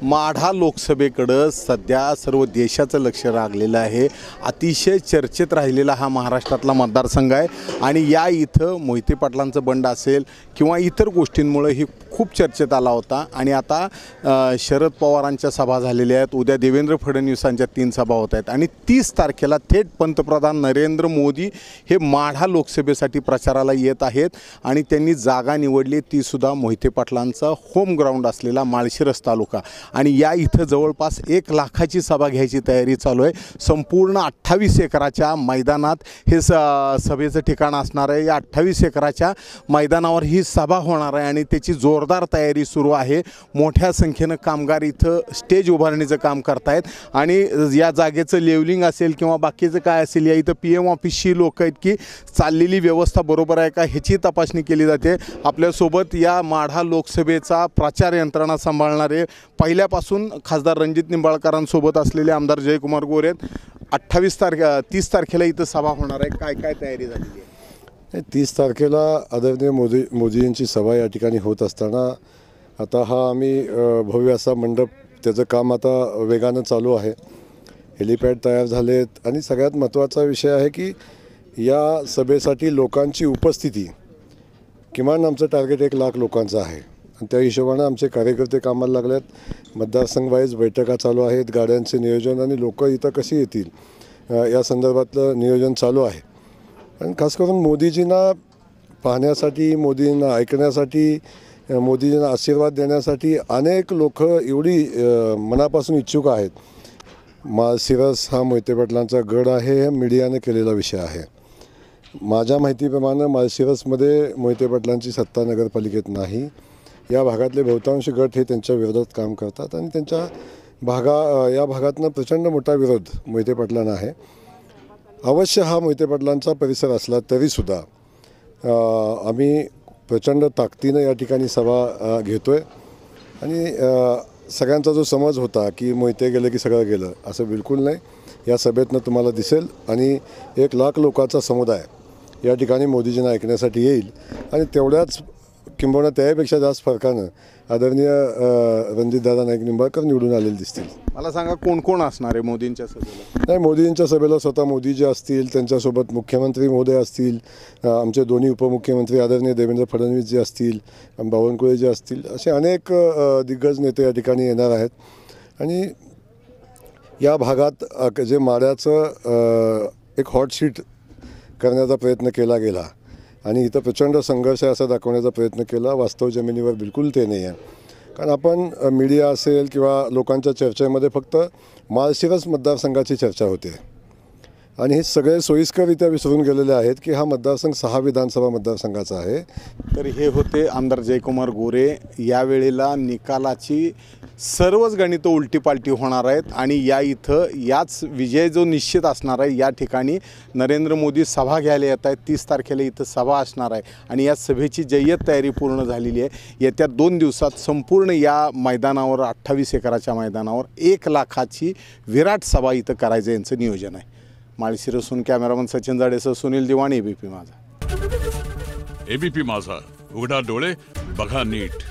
माढा लोकसभेकडे सध्या सर्व देशाचं लक्ष लागलेलं आहे। अतिशय चर्चेत राहिलेला हा महाराष्ट्रातला मतदारसंघ आहे आणि या इथं मोहिते पाटलांचं बंड असेल किंवा इतर गोष्टींमुळे ही खूप चर्चेत आला होता आणि आता शरद पवारांच्या सभा झालेल्या आहेत। उद्या देवेंद्र फडणवीसांच्या 3 सभा होत आहेत आणि 30 तारखेला थेट पंतप्रधान नरेंद्र मोदी हे माढा लोकसभेसाठी प्रचाराला येत आहेत आणि त्यांनी जागा निवडली ती सुद्धा मोहिते पाटलांचा होम ग्राउंड असलेला माळशिरस तालुका आणि या इथं जवळपास 1 लाखाची सभा घ्यायची तयारी चालू आहे। संपूर्ण 28 एकराच्या मैदानात हे सभेचं ठिकाण असणार आहे। या 28 एकराच्या मैदानावर ही सभा होणार आहे आणि त्याची जोरदार तयारी सुरू आहे। मोठ्या संख्येने कामगार इथं स्टेज उभारणीचं काम करतायत आणि या जागेचं लेवलिंग असेल किंवा बाकीचं काय असेल या इथं PM ऑफिसची लोक आहेत की चाललेली व्यवस्था बरोबर आहे का ह्याची तपासणी केली जाते। आपल्यासोबत या माढा लोकसभेचा प्रचार यंत्रणा सांभाळणारे पहिल्यापासून खासदार रणजित निंबाळकरांसोबत असलेले आमदार जयकुमार गोरे 30 तारखेला इथं सभा होणार आहे। काय काय तयारी झालेली आहे? 30 तारखेला आदरणीय मोदींची सभा या ठिकाणी होत असताना आता हा आम्ही भव्य असा मंडप त्याचं काम आता वेगानं चालू आहे। हेलिपॅड तयार झालेत आणि सगळ्यात महत्त्वाचा विषय आहे की या सभेसाठी लोकांची उपस्थिती किमान आमचं टार्गेट 1 लाख लोकांचं आहे आणि त्या हिशोबानं आमचे कार्यकर्ते कामाला लागलेत। मतदारसंघ वाईज बैठका चालू आहेत, गाड्यांचे नियोजन आणि लोक इथं कशी येतील या संदर्भातलं नियोजन चालू आहे। आणि खास करून मोदीजींना पाहण्यासाठी, मोदींना ऐकण्यासाठी, मोदीजींना आशीर्वाद देण्यासाठी अनेक लोक एवढी मनापासून इच्छुक आहेत। माळशिरस हा मोहिते पाटलांचा गड आहे, हे मीडियाने केलेला विषय आहे। माझ्या माहितीप्रमाणे माळशिरसमध्ये मोहिते पाटलांची सत्ता नगरपालिकेत नाही। या भागातले बहुतांश गट हे त्यांच्या विरोधात काम करतात आणि त्यांच्या या भागातनं प्रचंड मोठा विरोध मोहिते पाटलांना आहे। अवश्य हा मोहिते पाटलांचा परिसर असला तरीसुद्धा आम्ही प्रचंड ताकदीनं या ठिकाणी सभा घेतो आहे आणि सगळ्यांचा जो समज होता की मोहिते गेलं की सगळं गेलं, असं बिलकुल नाही। या सभेतनं तुम्हाला दिसेल आणि 1 लाख लोकांचा समुदाय या ठिकाणी मोदीजींना ऐकण्यासाठी येईल आणि तेवढ्याच किंबहुना त्यापेक्षा जास्त फरकानं आदरणीय रणजितदादा नाईक निंबाळकर निवडून आलेले दिसतील। मला सांगा कोण कोण असणार आहे मोदींच्या सभेला? नाही, मोदींच्या सभेला स्वतः मोदीजी असतील, त्यांच्यासोबत मुख्यमंत्री महोदय असतील, आमचे दोन्ही उपमुख्यमंत्री आदरणीय देवेंद्र फडणवीस जे असतील, बावनकुळे जे असतील, असे अनेक दिग्गज नेते या ठिकाणी येणार आहेत। आणि या भागात जे माढ्याचं एक हॉट सीट करण्याचा प्रयत्न केला गेला आणि इथं प्रचंड संघर्ष आहे असं दाखवण्याचा प्रयत्न केला, वास्तव जमिनीवर बिलकुल ते नाही आहे। कारण आपण मीडिया असेल किंवा लोकांच्या चर्चेमध्ये फक्त माळशिरस मतदारसंघाची चर्चा होते आणि हे सगळे सोयीस्कररित्या विसरून गेलेले आहेत की हा मतदारसंघ 6 विधानसभा मतदारसंघाचा आहे। तर हे होते आमदार जयकुमार गोरे। यावेळेला निकालाची सर्वच गणितं उलटीपालटी होणार आहेत आणि या इथं याच विजय जो निश्चित असणार आहे, या ठिकाणी नरेंद्र मोदी सभा घ्यायला येत आहेत। 30 तारखेला इथं सभा असणार आहे आणि या सभेची जय्यत तयारी पूर्ण झालेली आहे। येत्या 2 दिवसात संपूर्ण या मैदानावर 28 एकराच्या मैदानावर 1 लाखाची विराट सभा इथं करायचं यांचं नियोजन आहे। माळशिरसून कॅमेरामन सचिन जाडेसह सुनील दिवाणी, ABP माझा। ABP माझा, उघडा डोळे बघा नीट।